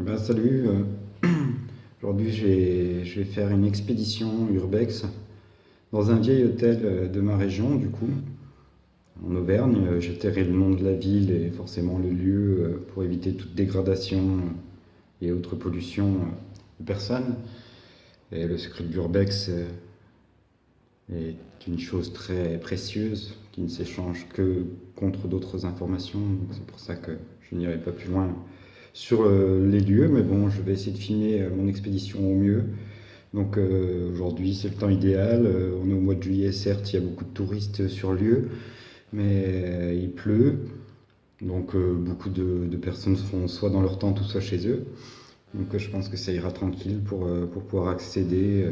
Eh ben, salut, aujourd'hui je vais faire une expédition urbex dans un vieil hôtel de ma région, du coup, en Auvergne. J'ai terré le nom de la ville et forcément le lieu pour éviter toute dégradation et autres pollutions de personnes. Et le secret de l'urbex est une chose très précieuse qui ne s'échange que contre d'autres informations. Donc c'est pour ça que je n'irai pas plus loin sur les lieux, mais bon, je vais essayer de filmer mon expédition au mieux. Donc aujourd'hui, c'est le temps idéal. On est au mois de juillet, certes, il y a beaucoup de touristes sur lieu, mais il pleut. Donc beaucoup de personnes seront soit dans leur tente ou soit chez eux. Donc je pense que ça ira tranquille pour pouvoir accéder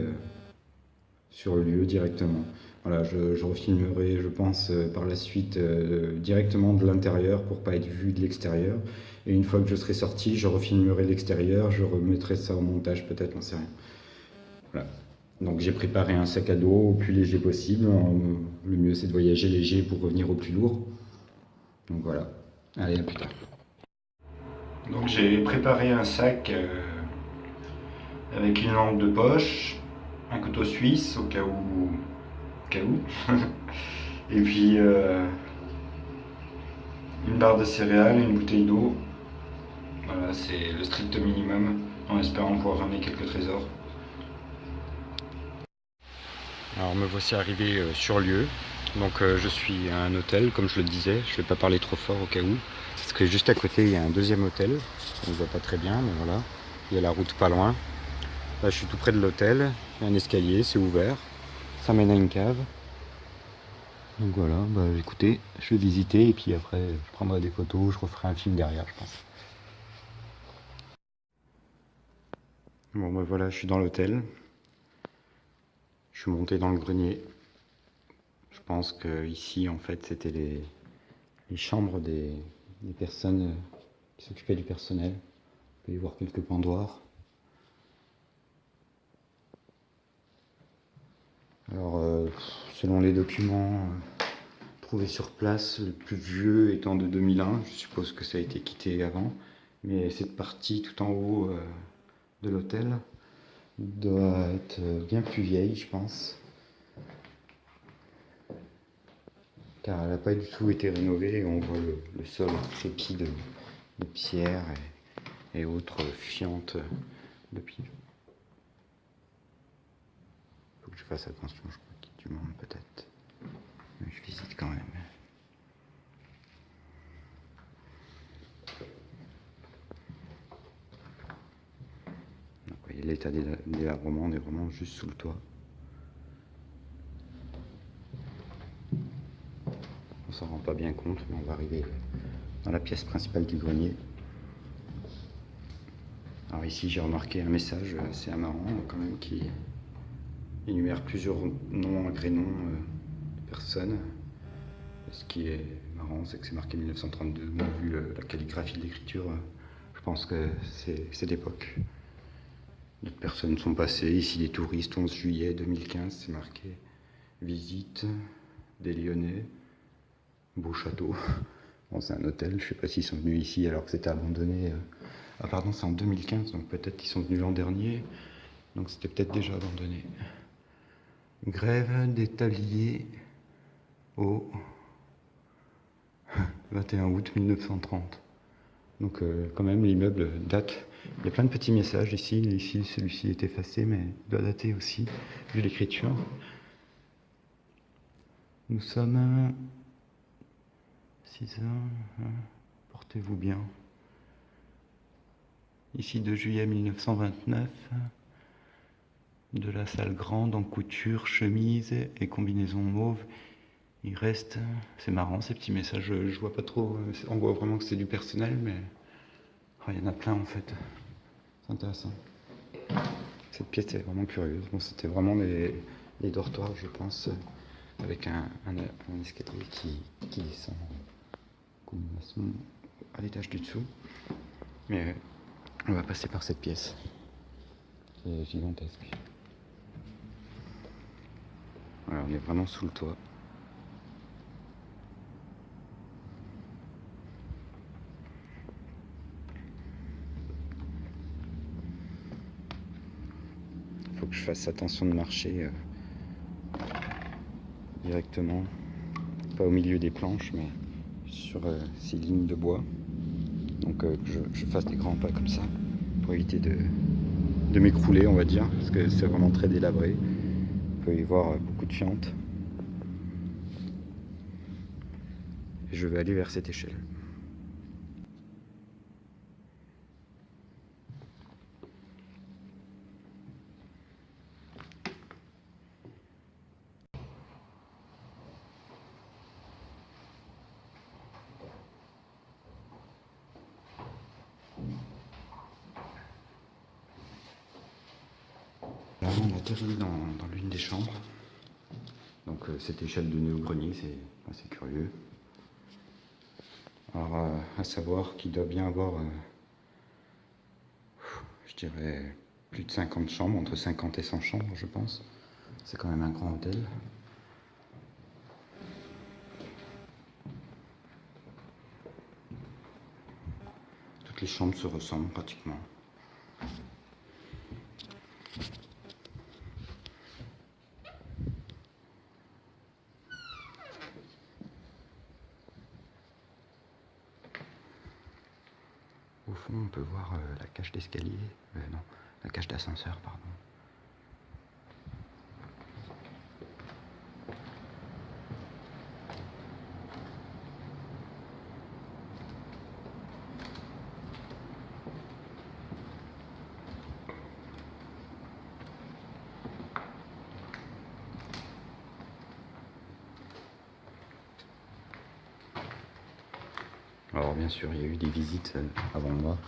sur le lieu directement. Voilà, je refilmerai, je pense, par la suite directement de l'intérieur pour pas être vu de l'extérieur. Et une fois que je serai sorti, je refilmerai l'extérieur, je remettrai ça au montage peut-être, j'en sais rien. Voilà. Donc j'ai préparé un sac à dos au plus léger possible. Le mieux c'est de voyager léger pour revenir au plus lourd. Donc voilà. Allez, à plus tard. Donc j'ai préparé un sac avec une lampe de poche, un couteau suisse au cas où, et puis une barre de céréales, une bouteille d'eau. Voilà, c'est le strict minimum, en espérant pouvoir ramener quelques trésors. Alors me voici arrivé sur lieu. Donc je suis à un hôtel, comme je le disais, je ne vais pas parler trop fort au cas où. Parce que juste à côté il y a un deuxième hôtel. On ne voit pas très bien, mais voilà. Il y a la route pas loin. Là je suis tout près de l'hôtel. Il y a un escalier, c'est ouvert. Ça mène à une cave. Donc voilà, bah écoutez, je vais visiter et puis après je prendrai des photos, je referai un film derrière je pense. Bon bah voilà, je suis dans l'hôtel. Je suis monté dans le grenier. Je pense que ici en fait c'était les chambres des personnes qui s'occupaient du personnel. On peut y voir quelques pendoirs. Alors selon les documents trouvés sur place, le plus vieux étant de 2001, je suppose que ça a été quitté avant, mais cette partie tout en haut de l'hôtel doit être bien plus vieille, je pense, car elle n'a pas du tout été rénovée et on voit le sol crépi de pierre et autres fientes depuis. Faut que je fasse attention, je crois qu'il y a du monde peut-être, mais je visite quand même. Donc, vous voyez l'état délabrement, on est vraiment juste sous le toit. On s'en rend pas bien compte, mais on va arriver dans la pièce principale du grenier. Alors ici j'ai remarqué un message assez amarrant quand même qui énumère plusieurs noms, agrénoms de personnes. Ce qui est marrant, c'est que c'est marqué 1932, mais vu la calligraphie de l'écriture, je pense que c'est d'époque. D'autres personnes sont passées, ici des touristes, 11 juillet 2015, c'est marqué visite des Lyonnais, beau château. Bon, c'est un hôtel, je sais pas s'ils sont venus ici alors que c'était abandonné. Ah pardon, c'est en 2015, donc peut-être qu'ils sont venus l'an dernier, donc c'était peut-être déjà abandonné. Grève des tabliers au 21 août 1930. Donc quand même l'immeuble date. Il y a plein de petits messages ici. Ici celui-ci est effacé mais il doit dater aussi vu l'écriture. Nous sommes 6 heures. Portez-vous bien. Ici 2 juillet 1929. De la salle grande en couture, chemise et combinaison mauve. Il reste, c'est marrant ces petits messages, je vois pas trop, on voit vraiment que c'est du personnel, mais il y en a plein en fait. C'est intéressant. Cette pièce est vraiment curieuse. Bon, c'était vraiment les dortoirs, je pense, avec un escalier qui descend à l'étage du dessous. Mais on va passer par cette pièce. C'est gigantesque. Voilà, on est vraiment sous le toit. faut que je fasse attention de marcher directement, pas au milieu des planches, mais sur ces lignes de bois. Donc que je fasse des grands pas comme ça, pour éviter de m'écrouler, on va dire, parce que c'est vraiment très délabré. Il peut y avoir beaucoup de fientes. Et je vais aller vers cette échelle. Là, on atterrit dans l'une des chambres. Donc cette échelle de néo-grenier, c'est assez curieux. Alors, à savoir qu'il doit bien avoir, je dirais, plus de 50 chambres, entre 50 et 100 chambres, je pense. C'est quand même un grand hôtel. Toutes les chambres se ressemblent pratiquement. Au fond, on peut voir la cage d'escalier, non, la cage d'ascenseur, pardon. Alors bien sûr, il y a eu des visites avant moi.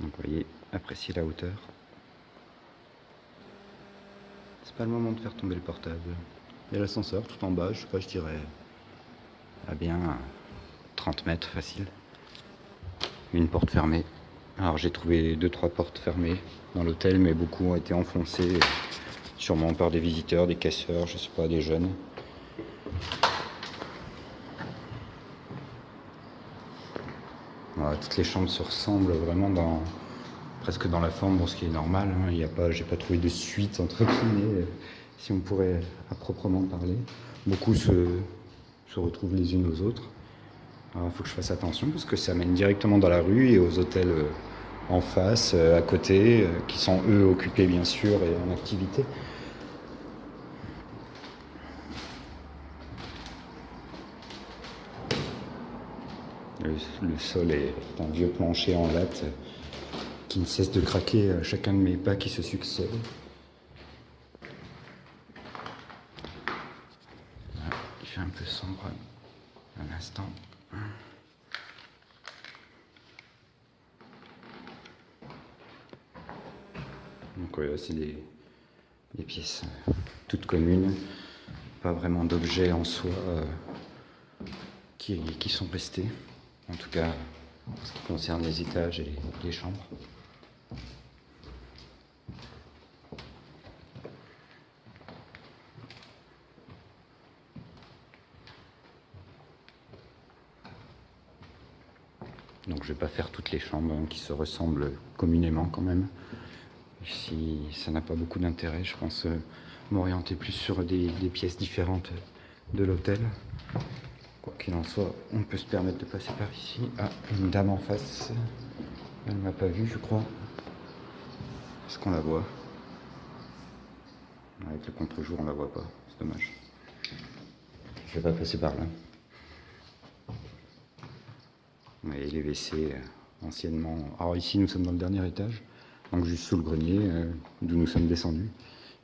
Donc vous voyez, appréciez la hauteur. C'est pas le moment de faire tomber le portable. Il y a l'ascenseur tout en bas, je sais pas, je dirais à bien 30 mètres facile. Une porte fermée. Alors j'ai trouvé 2-3 portes fermées dans l'hôtel, mais beaucoup ont été enfoncées. Sûrement par des visiteurs, des casseurs, je sais pas, des jeunes. Voilà, toutes les chambres se ressemblent vraiment presque dans la forme, bon, ce qui est normal. Hein. J'ai pas trouvé de suite entre guillemets, si on pourrait à proprement parler. Beaucoup se retrouvent les unes aux autres. Alors il faut que je fasse attention parce que ça mène directement dans la rue et aux hôtels en face, à côté, qui sont eux occupés bien sûr et en activité. Le sol est un vieux plancher en latte qui ne cesse de craquer à chacun de mes pas qui se succèdent. Voilà, il fait un peu sombre un instant. Donc ouais, c'est des pièces toutes communes, pas vraiment d'objets en soi qui sont restés. En tout cas, en ce qui concerne les étages et les chambres. Donc je ne vais pas faire toutes les chambres qui se ressemblent communément quand même. Si ça n'a pas beaucoup d'intérêt, je pense m'orienter plus sur des pièces différentes de l'hôtel. Quoi qu'il en soit, on peut se permettre de passer par ici. Ah, une dame en face. Elle ne m'a pas vu, je crois. Est-ce qu'on la voit? Avec le contre-jour, on la voit pas. C'est dommage. Je vais pas passer par là. Et les WC, anciennement... Alors ici, nous sommes dans le dernier étage. Donc juste sous le grenier, d'où nous sommes descendus.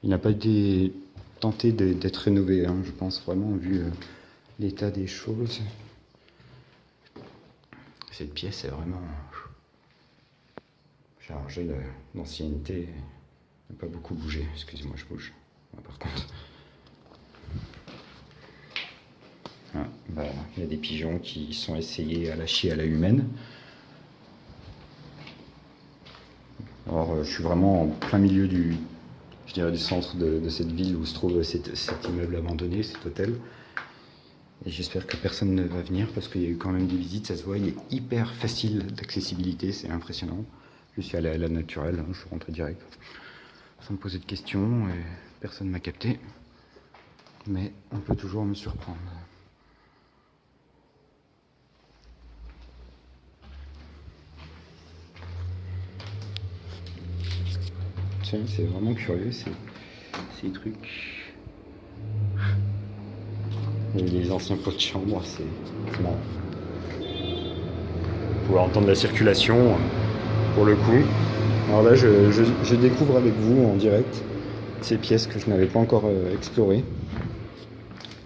Il n'a pas été tenté d'être rénové, hein, je pense vraiment, vu l'état des choses. Cette pièce est vraiment chargée d'ancienneté. Elle n'a pas beaucoup bougé. Excusez-moi, je bouge. Ah, par contre. Ah, bah, il y a des pigeons qui sont essayés à lâcher à la humaine. Alors, je suis vraiment en plein milieu du centre de cette ville où se trouve cet immeuble abandonné, cet hôtel. Et j'espère que personne ne va venir parce qu'il y a eu quand même des visites, ça se voit, il est hyper facile d'accessibilité, c'est impressionnant. Je suis allé à la naturelle, je suis rentré direct, sans me poser de questions, et personne ne m'a capté. Mais on peut toujours me surprendre. Tiens, c'est vraiment curieux, ces trucs. Et les anciens pots de chambre, c'est marrant. Vous pouvez entendre la circulation pour le coup. Alors là, je découvre avec vous en direct ces pièces que je n'avais pas encore explorées,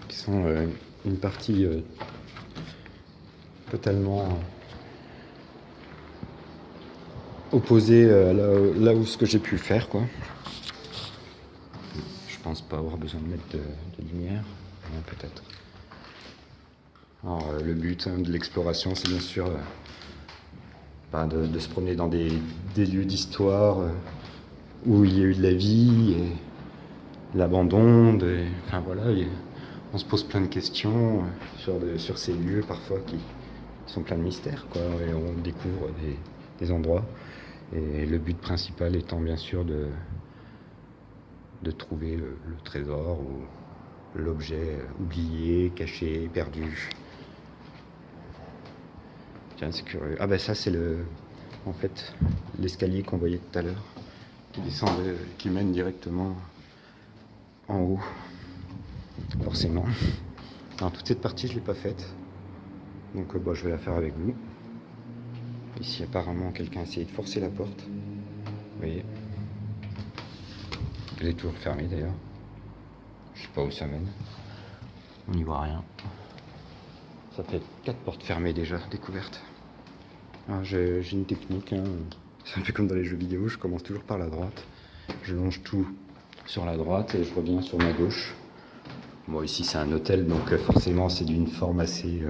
qui sont une partie totalement opposée à là où ce que j'ai pu faire, quoi. Je pense pas avoir besoin de mettre de lumière, peut-être. Alors, le but de l'exploration, c'est bien sûr de se promener dans des lieux d'histoire où il y a eu de la vie et l'abandon. Enfin voilà, on se pose plein de questions sur ces lieux parfois qui sont pleins de mystères, quoi, et on découvre des endroits. Et le but principal étant bien sûr de trouver le trésor ou l'objet oublié, caché, perdu. Tiens, c'est curieux. Ah bah ça c'est en fait l'escalier qu'on voyait tout à l'heure, qui descendait, qui mène directement en haut. Forcément. Alors toute cette partie je l'ai pas faite, donc je vais la faire avec vous. Ici apparemment quelqu'un a essayé de forcer la porte. Vous voyez. Elle est toujours fermée d'ailleurs. Je sais pas où ça mène. On n'y voit rien. Ça fait 4 portes fermées déjà, découvertes. Alors j'ai une technique, hein. C'est un peu comme dans les jeux vidéo, je commence toujours par la droite. Je longe tout sur la droite et je reviens sur ma gauche. Bon, ici c'est un hôtel, donc forcément c'est d'une forme assez,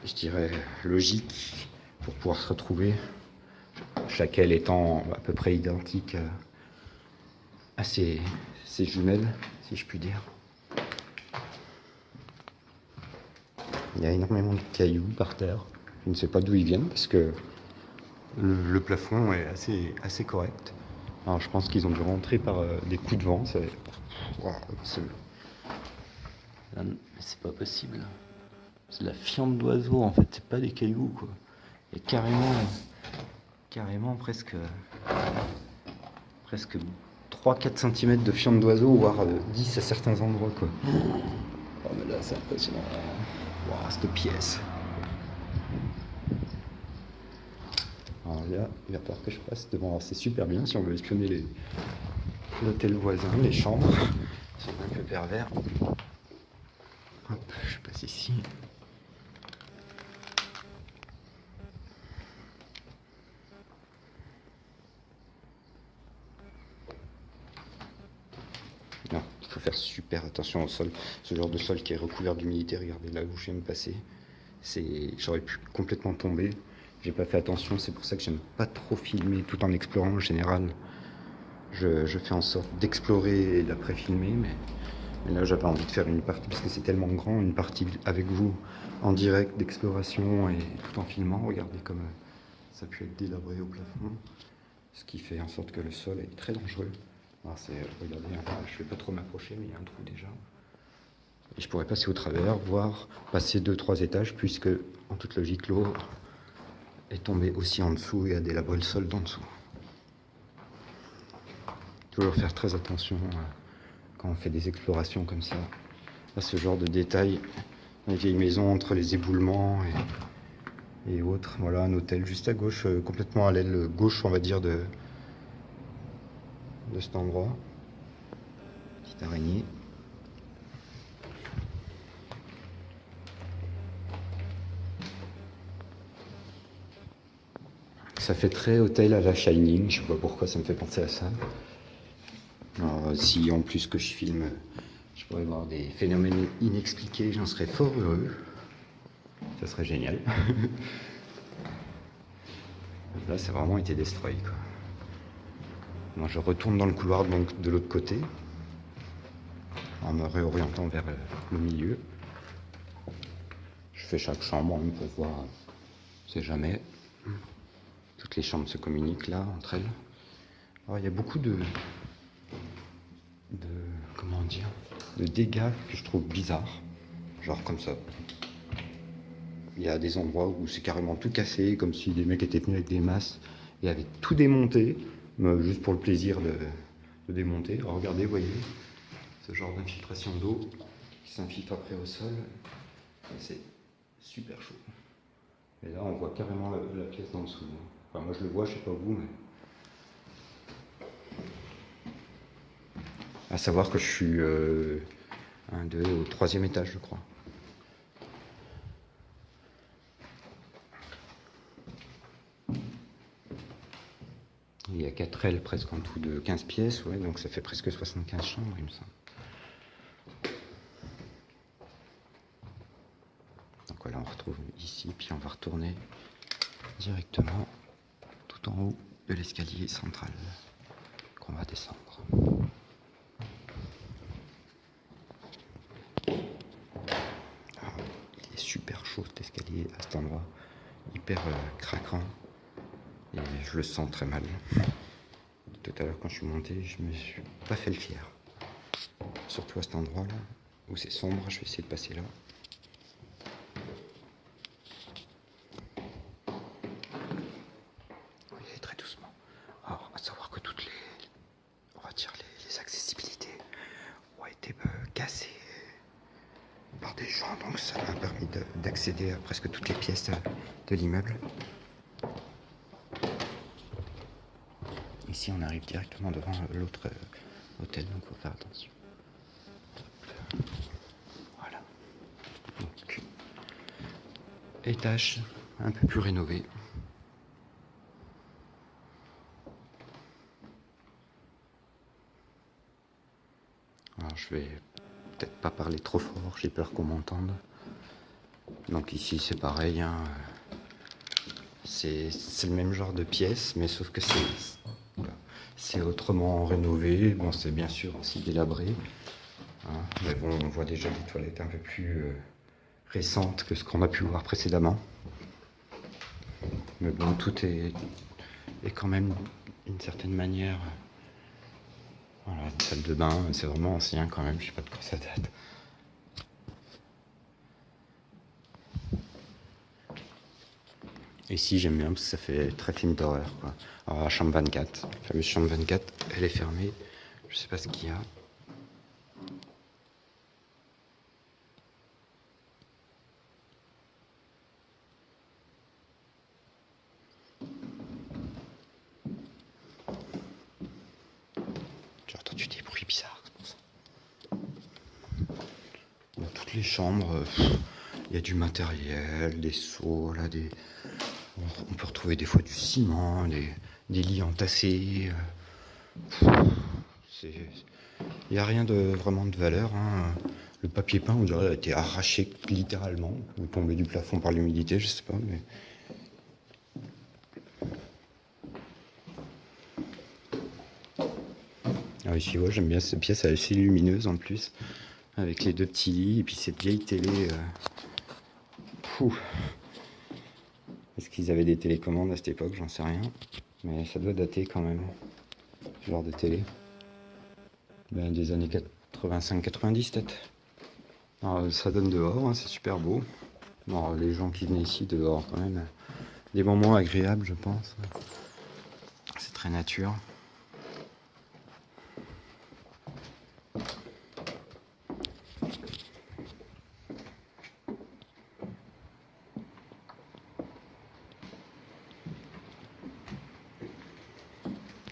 je dirais, logique pour pouvoir se retrouver. Chaque aile étant à peu près identique à ses jumelles, si je puis dire. Il y a énormément de cailloux par terre. Je ne sais pas d'où ils viennent parce que le plafond est assez correct. Alors je pense qu'ils ont dû rentrer par des coups de vent. C'est pas possible. C'est de la fiente d'oiseau en fait, c'est pas des cailloux quoi. Et carrément presque 3-4 cm de fiente d'oiseau, voire 10 à certains endroits quoi. Oh mais là c'est impressionnant. Waouh, cette pièce. Alors là, il va falloir que je passe devant. Alors c'est super bien si on veut espionner l'hôtel voisin, les chambres. Ils sont un peu pervers. Hop, je passe ici. Non, il faut faire super attention au sol. Ce genre de sol qui est recouvert d'humidité, regardez là où je viens de passer. J'aurais pu complètement tomber. J'ai pas fait attention, c'est pour ça que j'aime pas trop filmer tout en explorant en général. Je fais en sorte d'explorer et d'après-filmer, mais là j'avais envie de faire une partie, parce que c'est tellement grand, une partie avec vous en direct d'exploration et tout en filmant. Regardez comme ça a pu être délabré au plafond, ce qui fait en sorte que le sol est très dangereux. Alors regardez, je vais pas trop m'approcher, mais il y a un trou déjà. Et je pourrais passer au travers, voire passer 2-3 étages, puisque en toute logique l'eau est tombée aussi en dessous et a délabré le sol d'en dessous. Toujours faire très attention quand on fait des explorations comme ça, à ce genre de détails. Une vieille maison entre les éboulements et autres. Voilà, un hôtel juste à gauche, complètement à l'aile gauche, on va dire, de cet endroit. Petite araignée. Ça fait très hôtel à la Shining, je sais pas pourquoi ça me fait penser à ça. Alors, si en plus que je filme, je pourrais voir des phénomènes inexpliqués, j'en serais fort heureux. Ça serait génial. Là, ça a vraiment été destroy, quoi. Moi, je retourne dans le couloir donc de l'autre côté, en me réorientant vers le milieu. Je fais chaque chambre pour voir, on sait jamais. Toutes les chambres se communiquent là, entre elles. Alors il y a beaucoup comment dire, de dégâts que je trouve bizarres. Genre comme ça. Il y a des endroits où c'est carrément tout cassé, comme si des mecs étaient venus avec des masses et avaient tout démonté, juste pour le plaisir de démonter. Alors regardez, voyez, ce genre d'infiltration d'eau qui s'infiltre après au sol. C'est super chaud. Et là, on voit carrément la pièce d'en dessous. Enfin, moi je le vois, je sais pas vous, mais... À savoir que je suis au 3e étage, je crois. Il y a 4 ailes presque en tout de 15 pièces, ouais, donc ça fait presque 75 chambres, il me semble. Donc voilà, on retrouve ici, puis on va retourner directement tout en haut de l'escalier central qu'on va descendre. Ah, il est super chaud cet escalier à cet endroit, hyper craquant. Et je le sens très mal. Tout à l'heure quand je suis monté, je me suis pas fait le fier. Surtout à cet endroit là, où c'est sombre, je vais essayer de passer là. Vous voyez, très doucement. Alors, à savoir que toutes les, on va dire les accessibilités ont été cassées par des gens, donc ça m'a permis d'accéder à presque toutes les pièces de l'immeuble. Ici, on arrive directement devant l'autre hôtel, donc il faut faire attention. Voilà. Donc, étage un peu plus rénové. Alors, je vais peut-être pas parler trop fort, j'ai peur qu'on m'entende. Donc ici, c'est pareil, hein. C'est le même genre de pièce, mais sauf que c'est autrement rénové. Bon, c'est bien sûr aussi délabré, hein, mais bon, on voit déjà des toilettes un peu plus récentes que ce qu'on a pu voir précédemment. Mais bon, tout est quand même d'une certaine manière. Voilà, une salle de bain, c'est vraiment ancien quand même, je sais pas de quoi ça date. Ici, j'aime bien parce que ça fait très film d'horreur, quoi. Alors, la chambre 24, la fameuse chambre 24, elle est fermée. Je sais pas ce qu'il y a. J'ai entendu des bruits bizarres, c'est pour ça. Dans toutes les chambres, il y a du matériel, des seaux, là, on peut retrouver des fois du ciment, des lits entassés. Il n'y a rien de vraiment de valeur, hein. Le papier peint, on dirait, a été arraché littéralement, ou tombé du plafond par l'humidité, je sais pas. Mais... Ah, ici, ouais, j'aime bien cette pièce, elle est assez lumineuse en plus, avec les 2 petits lits, et puis cette vieille télé. Est-ce qu'ils avaient des télécommandes à cette époque? J'en sais rien. Mais ça doit dater quand même, ce genre de télé. Ben, des années 85-90 peut-être. Alors, ça donne dehors, hein, c'est super beau. Bon, les gens qui venaient ici dehors quand même, des moments agréables je pense. C'est très nature.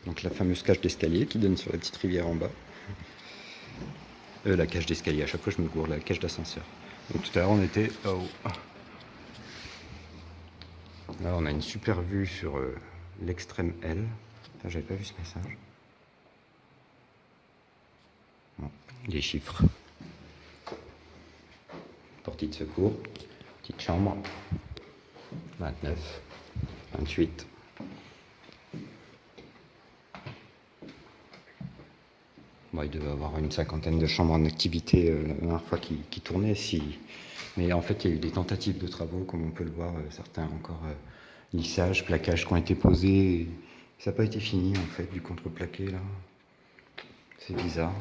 Donc la fameuse cage d'escalier qui donne sur la petite rivière en bas. La cage d'escalier, à chaque fois je me gourre, la cage d'ascenseur. Donc tout à l'heure on était là-haut. Là on a une super vue sur l'extrême L. Enfin, j'avais pas vu ce message. Bon, les chiffres. Portée de secours, petite chambre, 29, 28. Bon, il devait avoir une 50aine de chambres en activité la dernière fois qui tournaient, si Mais en fait, il y a eu des tentatives de travaux, comme on peut le voir, certains encore lissage, plaquage qui ont été posés. Et ça n'a pas été fini en fait, du contreplaqué là. C'est bizarre.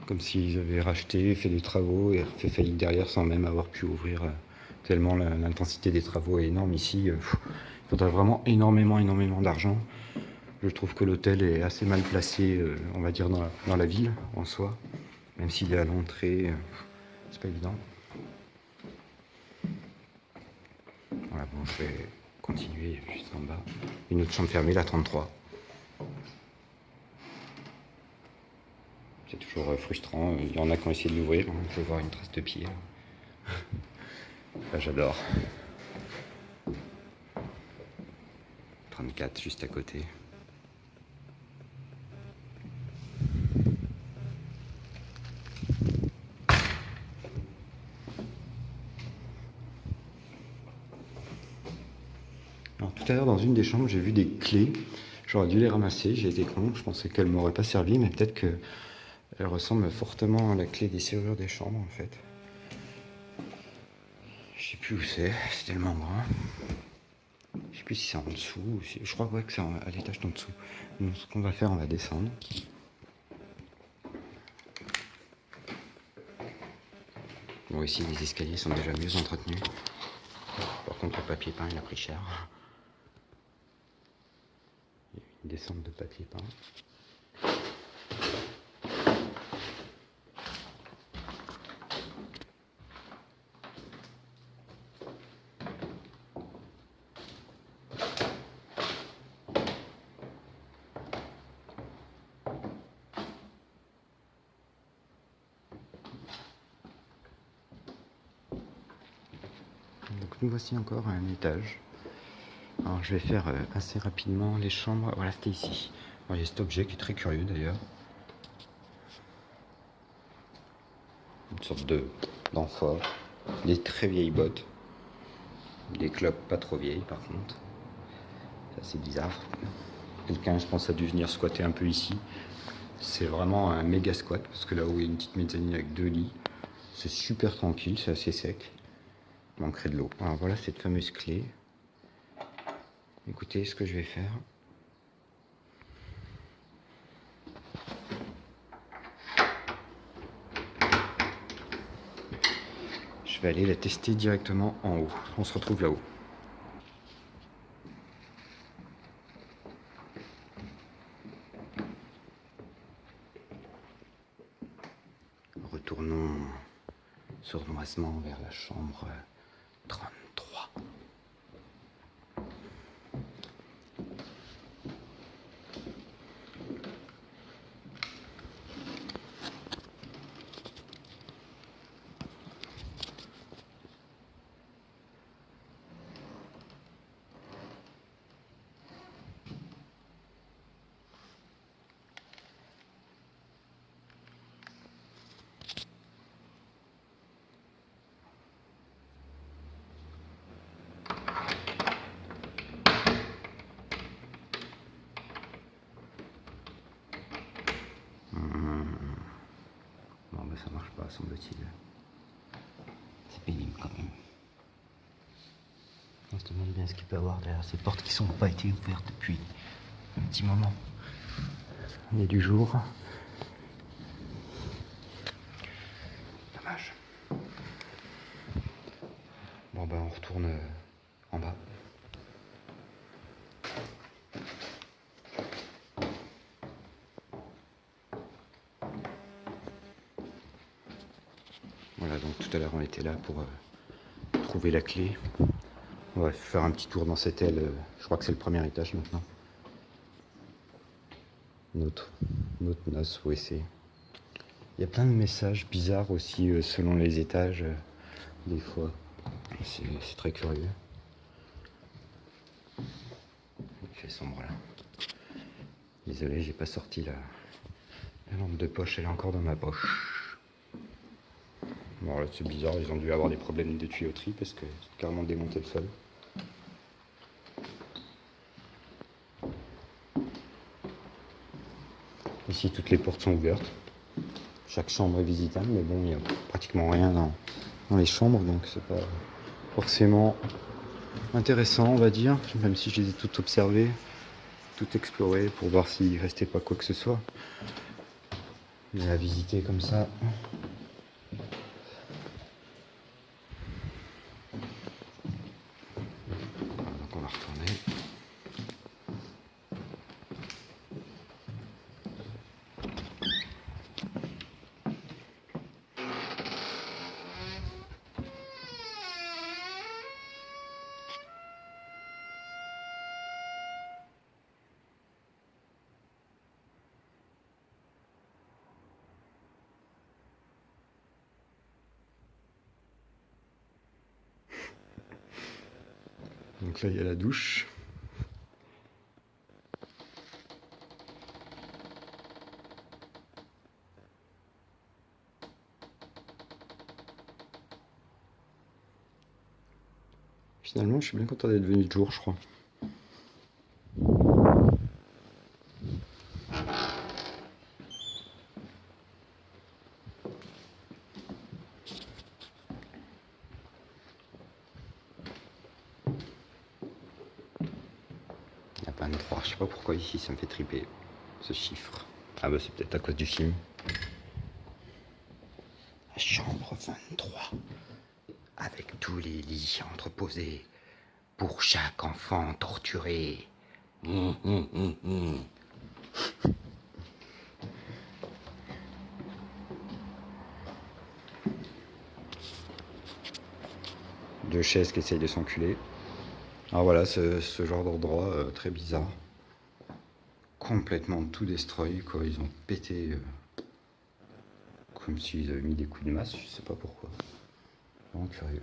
Comme s'ils avaient racheté, fait des travaux et fait faillite derrière sans même avoir pu ouvrir. Tellement l'intensité des travaux est énorme ici. Il faudrait vraiment énormément d'argent. Je trouve que l'hôtel est assez mal placé, on va dire, dans la ville en soi. Même s'il est à l'entrée, c'est pas évident. Voilà, bon, je vais continuer juste en bas. Une autre chambre fermée, la 33. C'est toujours frustrant. Il y en a qui ont essayé de l'ouvrir. On peut voir une trace de pied. Là, j'adore. 34, juste à côté. Alors, tout à l'heure, dans une des chambres, j'ai vu des clés. J'aurais dû les ramasser. J'ai été con. Je pensais qu'elles m'auraient pas servi, mais peut-être qu'elles ressemblent fortement à la clé des serrures des chambres, en fait. Je sais plus où c'est tellement grand. Je sais plus si c'est en dessous ou si... Je crois que c'est à l'étage d'en dessous. Donc, ce qu'on va faire, on va descendre. Bon, ici, les escaliers sont déjà mieux entretenus. Par contre, le papier peint, il a pris cher. Il y a une descente de papier peint. Donc nous voici encore à un étage. Alors je vais faire assez rapidement les chambres. Voilà, c'était ici. Alors, il y a cet objet qui est très curieux d'ailleurs. Une sorte d'amphore. Des très vieilles bottes. Des clopes pas trop vieilles par contre. C'est assez bizarre. Quelqu'un, je pense, a dû venir squatter un peu ici. C'est vraiment un méga squat parce que là où il y a une petite mezzanine avec 2 lits, c'est super tranquille, c'est assez sec. Il manquerait de l'eau. Alors voilà cette fameuse clé. Écoutez ce que je vais faire. Je vais aller la tester directement en haut. On se retrouve là-haut. Retournons sournoisement vers la chambre 33. Bon, ben ça marche pas, semble-t-il. C'est pénible quand même. On se demande bien ce qu'il peut y avoir derrière ces portes qui sont pas été ouvertes depuis un petit moment. Il y a du jour. Dommage. Bon, ben on retourne en bas. Voilà, donc tout à l'heure on était là pour trouver la clé. On va faire un petit tour dans cette aile. Je crois que c'est le premier étage maintenant. Notre noce WC. Il y a plein de messages bizarres aussi selon les étages, des fois. C'est très curieux. Il fait sombre là. Désolé, j'ai pas sorti la lampe de poche, elle est encore dans ma poche. Bon là c'est bizarre, ils ont dû avoir des problèmes de tuyauterie parce que c'est carrément démonté le sol. Ici toutes les portes sont ouvertes. Chaque chambre est visitable, mais bon, il n'y a pratiquement rien dans les chambres, donc c'est pas forcément intéressant, on va dire, même si je les ai toutes observées, toutes explorées pour voir s'il restait pas quoi que ce soit. Mais à visiter comme ça. Donc on va retourner. Donc là il y a la douche. Finalement je suis bien content d'être venu de jour, je crois. Il y a 23, je sais pas pourquoi ici ça me fait triper ce chiffre. Ah bah c'est peut-être à cause du film. La chambre 23, avec tous les lits entreposés pour chaque enfant torturé. Deux chaises qui essayent de s'enculer. Alors voilà, ce genre d'endroit très bizarre. Complètement tout destroy, quoi. Ils ont pété comme s'ils avaient mis des coups de masse, je sais pas pourquoi. Vraiment curieux.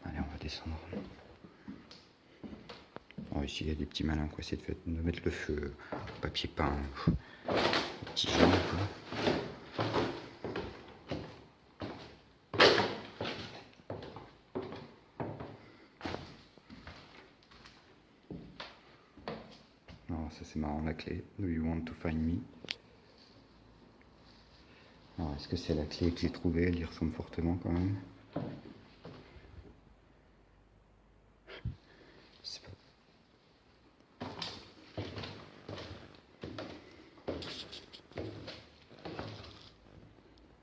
Allez, on va descendre. Oh, ici il y a des petits malins qui essaient de mettre le feu au papier peint. Petits gens, quoi. Alors ça c'est marrant, la clé. Do you want to find me? Alors est-ce que c'est la clé que j'ai trouvée? Elle y ressemble fortement quand même. Je sais pas.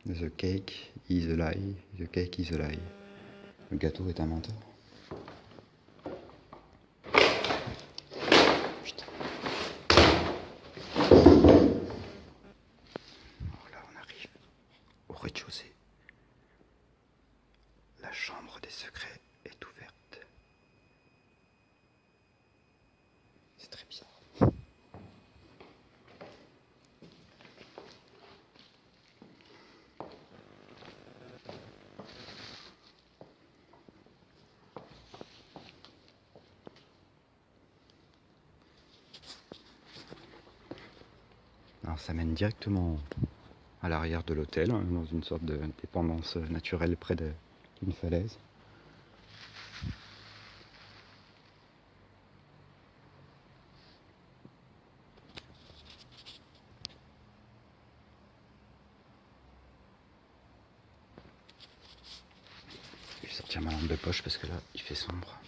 The cake is a lie. The cake is a lie. Le gâteau est un menteur. Putain. Alors là, on arrive au rez-de-chaussée. La chambre des secrets est ouverte. C'est très bizarre. Alors ça mène directement à l'arrière de l'hôtel, hein, dans une sorte de dépendance naturelle près d'une falaise. Je vais sortir ma lampe de poche parce que là il fait sombre.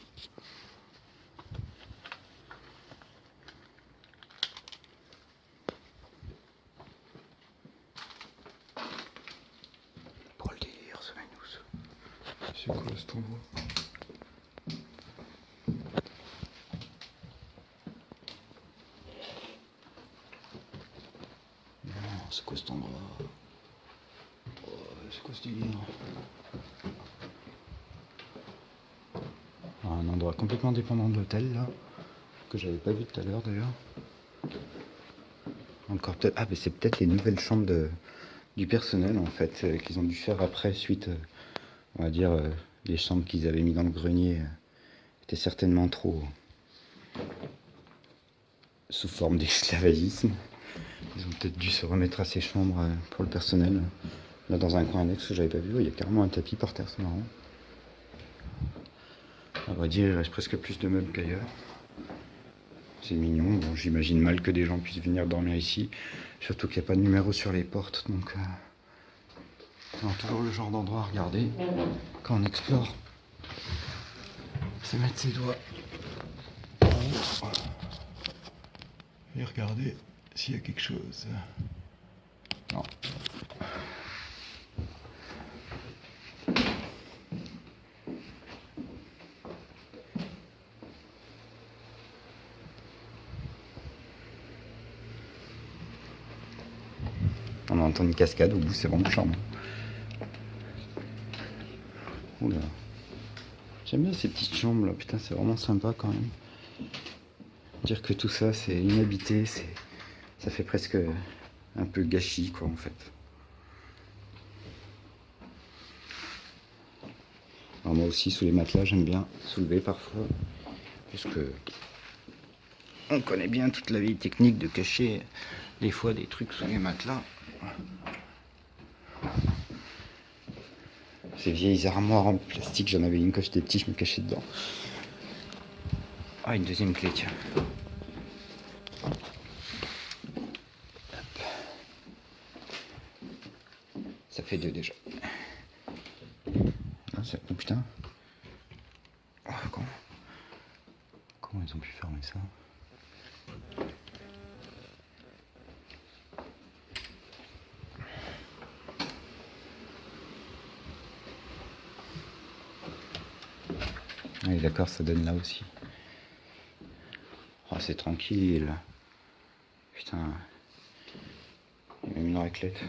Pour le délire, ce nous. C'est quoi cet endroit? Non, c'est quoi cet endroit? Oh, c'est quoi ce délire? Un endroit complètement dépendant de l'hôtel là, que j'avais pas vu tout à l'heure d'ailleurs. Encore peut-être. Ah mais c'est peut-être les nouvelles chambres du personnel en fait, qu'ils ont dû faire après suite, on va dire, les chambres qu'ils avaient mis dans le grenier étaient certainement trop sous forme d'esclavagisme. Ils ont peut-être dû se remettre à ces chambres pour le personnel. Là dans un coin annexe que j'avais pas vu, il y a carrément un tapis par terre, c'est marrant. À vrai dire, il reste presque plus de meubles qu'ailleurs. C'est mignon. Bon, j'imagine mal que des gens puissent venir dormir ici. Surtout qu'il n'y a pas de numéro sur les portes. Donc Alors, toujours le genre d'endroit à regarder quand on explore. C'est mettre ses doigts en haut et regarder s'il y a quelque chose. Non. On entend une cascade au bout, c'est vraiment charmant. Oula. J'aime bien ces petites chambres là, putain, c'est vraiment sympa quand même. Dire que tout ça c'est inhabité, ça fait presque un peu gâchis quoi en fait. Alors moi aussi sous les matelas j'aime bien soulever parfois, puisque on connaît bien toute la vieille technique de cacher des fois des trucs sous les matelas. Ces vieilles armoires en plastique, j'en avais une quand j'étais petit, je me cachais dedans. Ah, une deuxième clé, tiens. Hop. Ça fait 2 déjà. Ah, oh putain. Oh, comment ils ont pu fermer ça? Allez, d'accord, ça donne là aussi. Oh, c'est tranquille. Putain. Il y a même une raclette.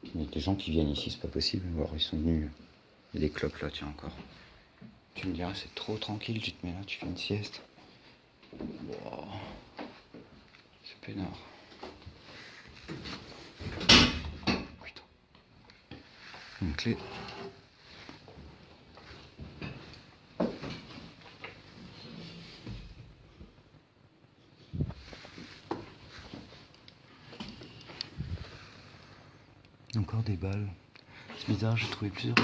Il y a des gens qui viennent ici, c'est pas possible. Alors, ils sont venus. Il y a des clopes là, tiens, encore. Tu me diras, c'est trop tranquille, tu te mets là, tu fais une sieste. Wow. C'est peinard. Putain. Une clé. Encore des balles. C'est bizarre, j'ai trouvé plusieurs.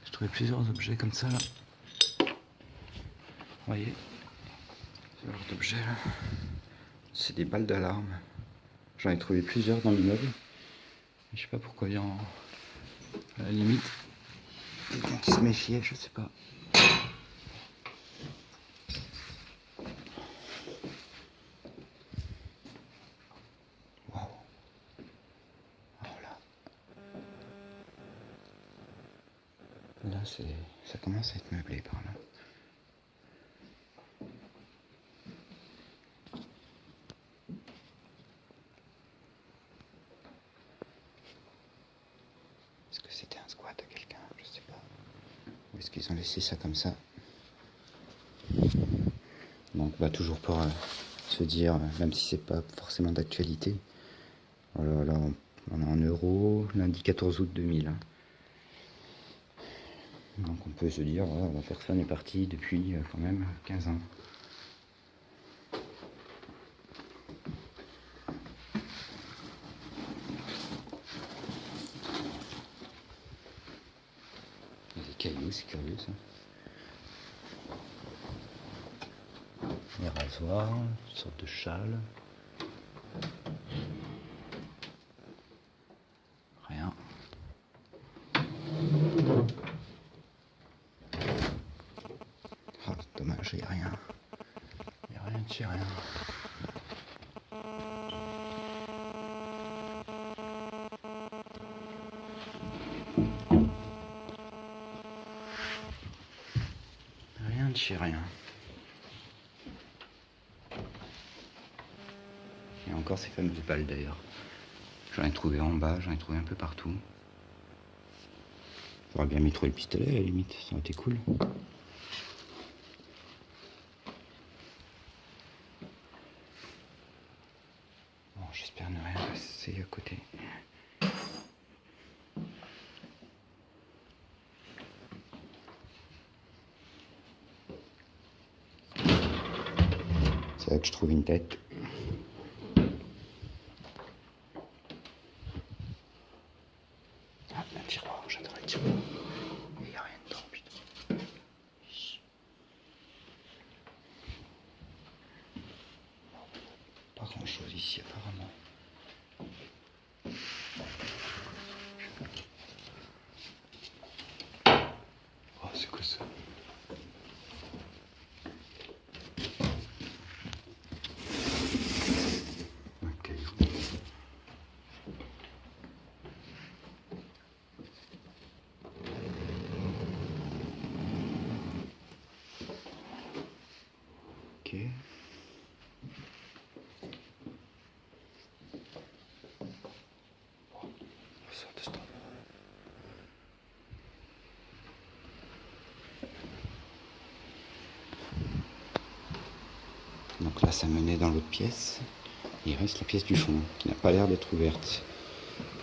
J'ai trouvé plusieurs objets comme ça là. Vous voyez, ce genre d'objet là. C'est des balles d'alarme. J'en ai trouvé plusieurs dans l'immeuble. Je sais pas pourquoi il y a à la limite quelqu'un qui se méfiait, je sais pas. Waouh. Alors là. Là ça commence à être meublé par là. Est-ce que c'était un squat à quelqu'un? Je sais pas. Ou est-ce qu'ils ont laissé ça comme ça? Donc bah toujours pour se dire, même si c'est pas forcément d'actualité. Voilà, là on est en euros, lundi 14 août 2000. Donc on peut se dire, voilà, la personne est partie depuis quand même 15 ans. Des cailloux, c'est curieux ça. Les rasoirs, une sorte de châle. Rien. Ah, dommage, il n'y a rien. Il n'y a rien de chez rien. Rien de chez rien. Et encore ces fameuses balles d'ailleurs. J'en ai trouvé en bas, j'en ai trouvé un peu partout. J'aurais bien mis trop le pistolet à la limite, ça aurait été cool. Bon, j'espère ne rien passer à côté. C'est là que je trouve une tête. Ah, un tiroir, j'adore les tiroirs. Il n'y a rien dedans, putain. Pas grand chose ici apparemment. Oh, c'est quoi ça? Un caillou. Ok. On sort de ce endroit. Donc là, ça menait dans l'autre pièce. Il reste la pièce du fond, qui n'a pas l'air d'être ouverte.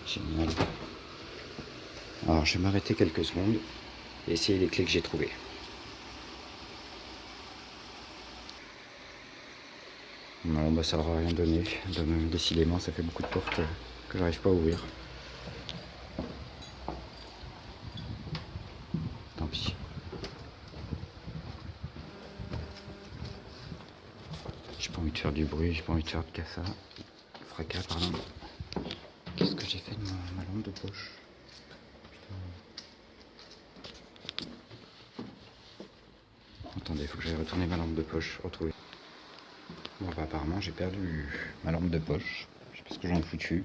Génial. Alors, je vais m'arrêter quelques secondes et essayer les clés que j'ai trouvées. Non, bah ça n'aura rien donné. Décidément, ça fait beaucoup de portes que j'arrive pas à ouvrir. Tant pis. J'ai pas envie de faire du bruit, j'ai pas envie de faire de fracas, pardon. Qu'est-ce que j'ai fait de ma lampe de poche? Attendez, il faut que j'aille retourner ma lampe de poche, retrouver. Bon bah apparemment j'ai perdu ma lampe de poche. Je sais pas ce que j'en ai foutu.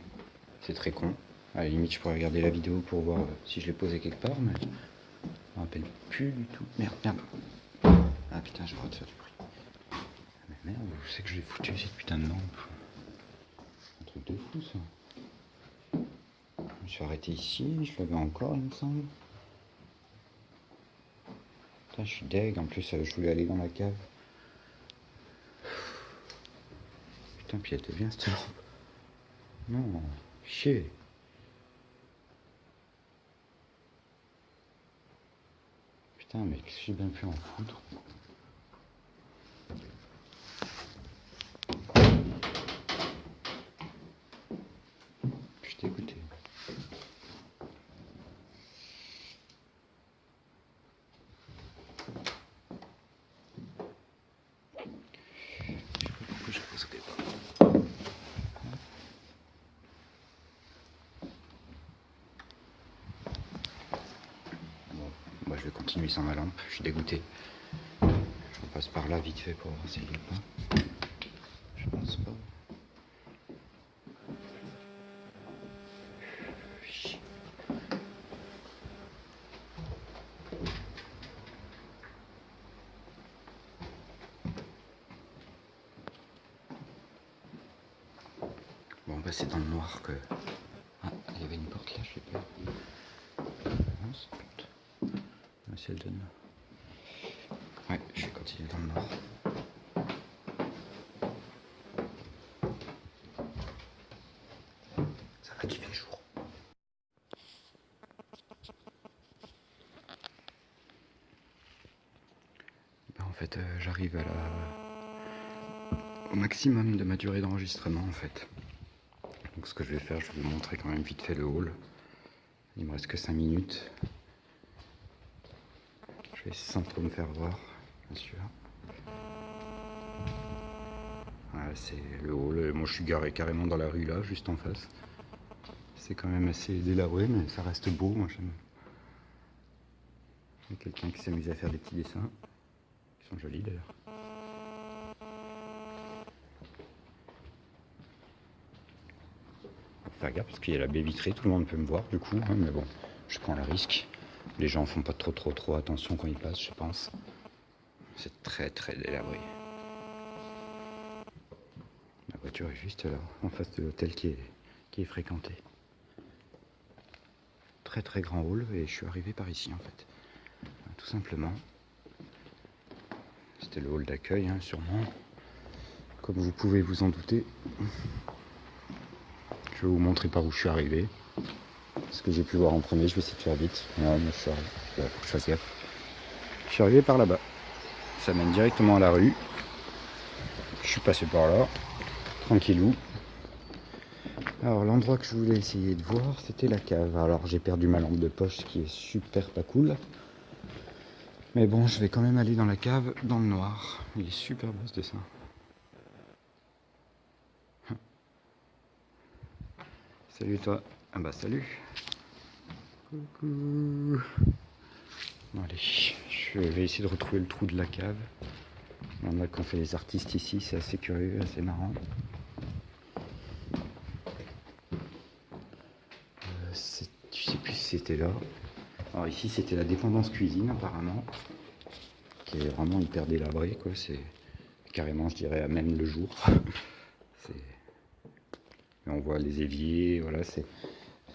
C'est très con. À la limite je pourrais regarder la vidéo pour voir si je l'ai posée quelque part, mais je me rappelle plus du tout. Merde. Ah putain, j'ai le droit de faire du bruit. Mais merde, où c'est que je l'ai foutu cette putain de lampe? Un truc de fou ça. Je me suis arrêté ici, je l'avais encore il me semble. Putain, je suis deg, en plus je voulais aller dans la cave. Putain, puis elle était bien cette lampe. Non, chier. Putain, mais qu'est-ce que j'ai bien pu en foutre? Je suis dégoûté. Je sais pas pourquoi je poserai pas. Bon, bah je vais continuer sans ma lampe, je suis dégoûté. Je passe par là vite fait pour voir s'il y a pas. Je pense pas. Bon bah c'est dans le noir que... Ah, il y avait une porte là, je sais pas. Non, c'est porte. Ah, si elle donne. Ouais, je vais continuer dans le noir. Ça va qu'il fait jour. Bah, en fait, j'arrive au maximum de ma durée d'enregistrement en fait. Donc ce que je vais faire, je vais vous montrer quand même vite fait le hall. Il me reste que 5 minutes. Je vais sans trop me faire voir, bien sûr. Voilà, c'est le hall. Moi je suis garé carrément dans la rue là, juste en face. C'est quand même assez délabré, mais ça reste beau, moi j'aime. Il y a quelqu'un qui s'amuse à faire des petits dessins. Ils sont jolis d'ailleurs. Faire gaffe parce qu'il y a la baie vitrée, tout le monde peut me voir du coup, hein, mais bon, je prends le risque. Les gens font pas trop attention quand ils passent, je pense. C'est très délabré. La voiture est juste là, en face de l'hôtel qui est fréquenté. Très grand hall et je suis arrivé par ici en fait. Tout simplement. C'était le hall d'accueil, hein, sûrement. Comme vous pouvez vous en douter. Je vais vous montrer par où je suis arrivé. Ce que j'ai pu voir en premier, je vais essayer de faire vite. Non, mais je suis arrivé. Faut que je fasse gaffe. Je suis arrivé par là-bas. Ça mène directement à la rue. Je suis passé par là. Tranquillou. Alors l'endroit que je voulais essayer de voir, c'était la cave. Alors j'ai perdu ma lampe de poche, ce qui est super pas cool. Mais bon, je vais quand même aller dans la cave, dans le noir. Il est super beau ce dessin. Salut toi. Ah bah salut. Coucou. Bon, allez, je vais essayer de retrouver le trou de la cave. On a qu'on fait les artistes ici, c'est assez curieux, assez marrant. Je sais plus si c'était là. Alors ici c'était la dépendance cuisine apparemment, qui est vraiment hyper délabrée quoi. C'est carrément, je dirais, à même le jour. On voit les éviers, voilà, c'est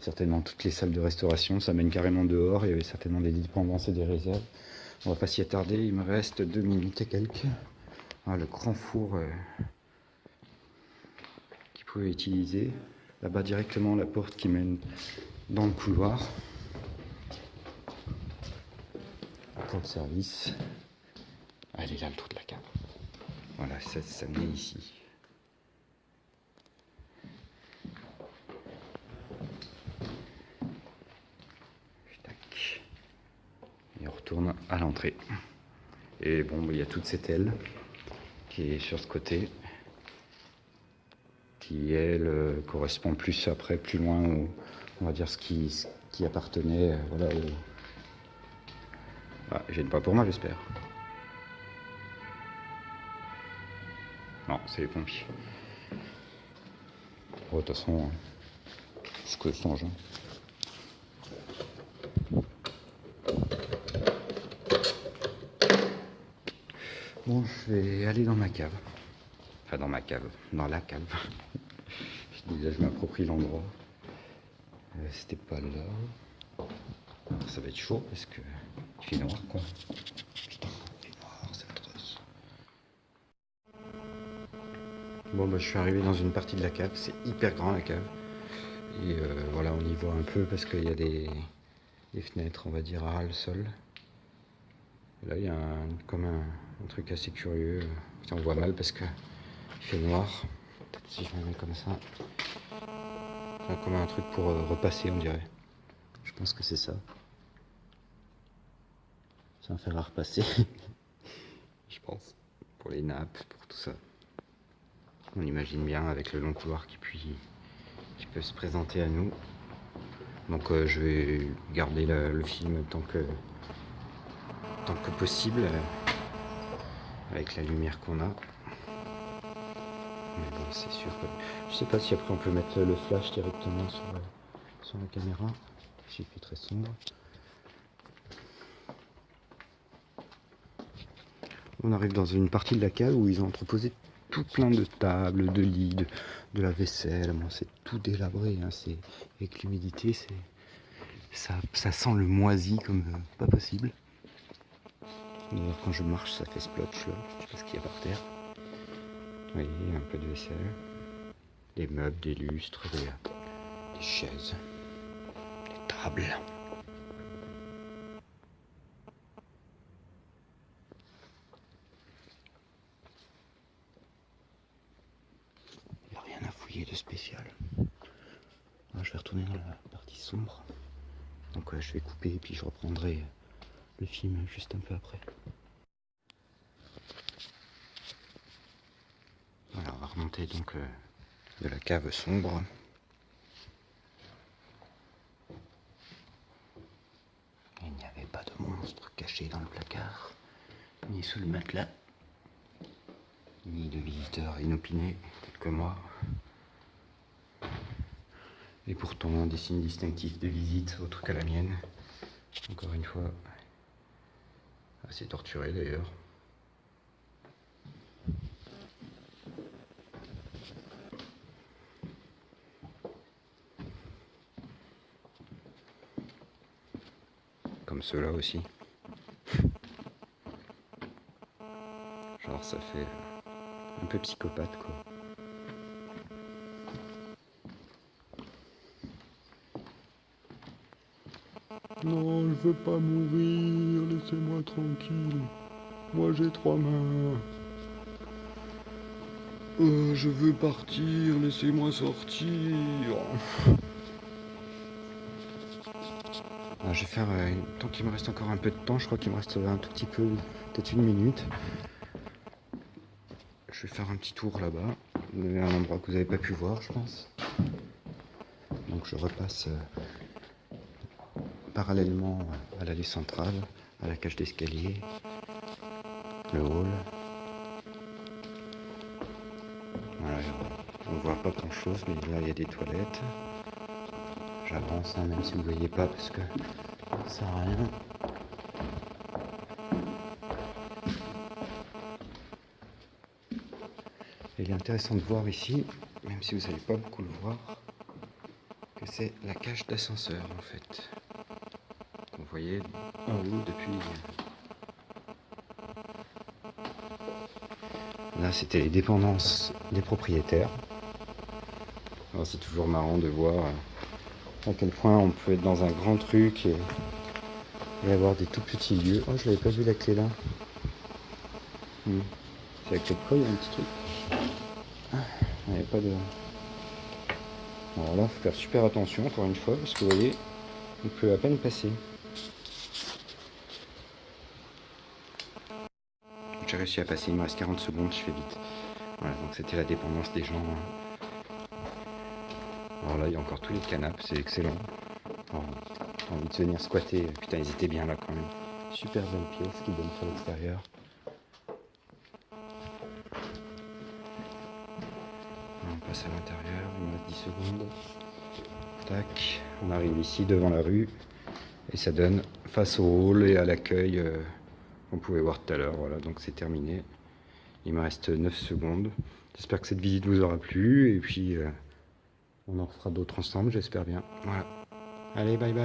certainement toutes les salles de restauration, ça mène carrément dehors, il y avait certainement des dépendances et des réserves. On va pas s'y attarder, il me reste 2 minutes et quelques. Ah, le grand four qu'ils pouvaient utiliser. Là-bas directement la porte qui mène dans le couloir. Pour le service. Ah, elle est là le trou de la cave. Voilà, ça menait ici. Tac. Et on retourne à l'entrée. Et bon, il y a toute cette aile qui est sur ce côté, qui elle correspond plus après, plus loin au, on va dire ce qui appartenait, voilà. Ah, gêne pas pour moi, j'espère. Non, c'est les pompiers. Bon, de toute façon, ce que je change. Bon, je vais aller dans ma cave. Enfin, dans ma cave. Dans la cave. Déjà, je m'approprie l'endroit. C'était pas là. Alors, ça va être chaud parce que il fait noir, quoi. Putain, il fait noir, c'est atroce. Bon, bah, je suis arrivé dans une partie de la cave. C'est hyper grand, la cave. Et voilà, on y voit un peu parce qu'il y a des fenêtres, on va dire, à ras le sol. Et là, il y a comme un truc assez curieux. On voit mal parce que il fait noir. Peut-être si je me mets comme ça. C'est comme un truc pour repasser, on dirait. Je pense que c'est ça. Ça va faire à repasser. Je pense. Pour les nappes, pour tout ça. On imagine bien avec le long couloir qui peut se présenter à nous. Donc je vais garder le film tant que possible avec la lumière qu'on a. Mais bon, c'est sûr que je sais pas si après on peut mettre le flash directement sur la caméra. Il fait très sombre. On arrive dans une partie de la cave où ils ont entreposé tout plein de tables, de lits, de la vaisselle. Bon, c'est tout délabré, hein. Avec l'humidité, ça sent le moisi comme pas possible. D'ailleurs, quand je marche, ça fait splotch là. Je sais pas ce qu'il y a par terre. Vous voyez, un peu de vaisselle, des meubles, des lustres, des chaises, des tables. Il n'y a rien à fouiller de spécial. Alors, je vais retourner dans la partie sombre. Donc je vais couper et puis je reprendrai le film juste un peu après. Voilà, on va remonter donc de la cave sombre. Il n'y avait pas de monstre caché dans le placard, ni sous le matelas, ni de visiteurs inopinés tels que moi. Et pourtant des signes distinctifs de visite autres qu'à la mienne. Encore une fois, assez torturé d'ailleurs. Comme ceux-là aussi. Genre ça fait un peu psychopathe quoi. Non, je veux pas mourir, laissez-moi tranquille. Moi j'ai 3 mains. Je veux partir, laissez-moi sortir. Alors, je vais faire, tant qu'il me reste encore un peu de temps, je crois qu'il me reste un tout petit peu, peut-être 1 minute. Je vais faire un petit tour là-bas, un endroit que vous n'avez pas pu voir, je pense. Dans donc je repasse parallèlement à l'allée centrale, à la cage d'escalier, le hall. Voilà, on ne voit pas grand chose, mais là il y a des toilettes. J'avance, hein, même si vous ne voyez pas, parce que ça sert à rien. Et il est intéressant de voir ici, même si vous n'allez pas beaucoup le voir, que c'est la cage d'ascenseur en fait. Vous voyez en haut depuis... Là c'était les dépendances des propriétaires. Alors c'est toujours marrant de voir à quel point on peut être dans un grand truc et avoir des tout petits lieux. Oh, je l'avais pas vu la clé là. C'est la clé de quoi, il y a un petit truc. Il n'y avait pas de... Alors là, il faut faire super attention encore une fois, parce que vous voyez, on peut à peine passer. J'ai réussi à passer, il me reste 40 secondes, je fais vite. Voilà, donc c'était la dépendance des gens. Alors là, il y a encore tous les canapes, c'est excellent. J'ai envie de venir squatter, putain, ils étaient bien là quand même. Super bonne pièce qui donne sur l'extérieur. On passe à l'intérieur, il me reste 10 secondes. Tac, on arrive ici devant la rue et ça donne face au hall et à l'accueil qu'on pouvait voir tout à l'heure. Voilà, donc c'est terminé. Il me reste 9 secondes. J'espère que cette visite vous aura plu et puis on en refera d'autres ensemble, j'espère bien. Voilà. Allez, bye bye.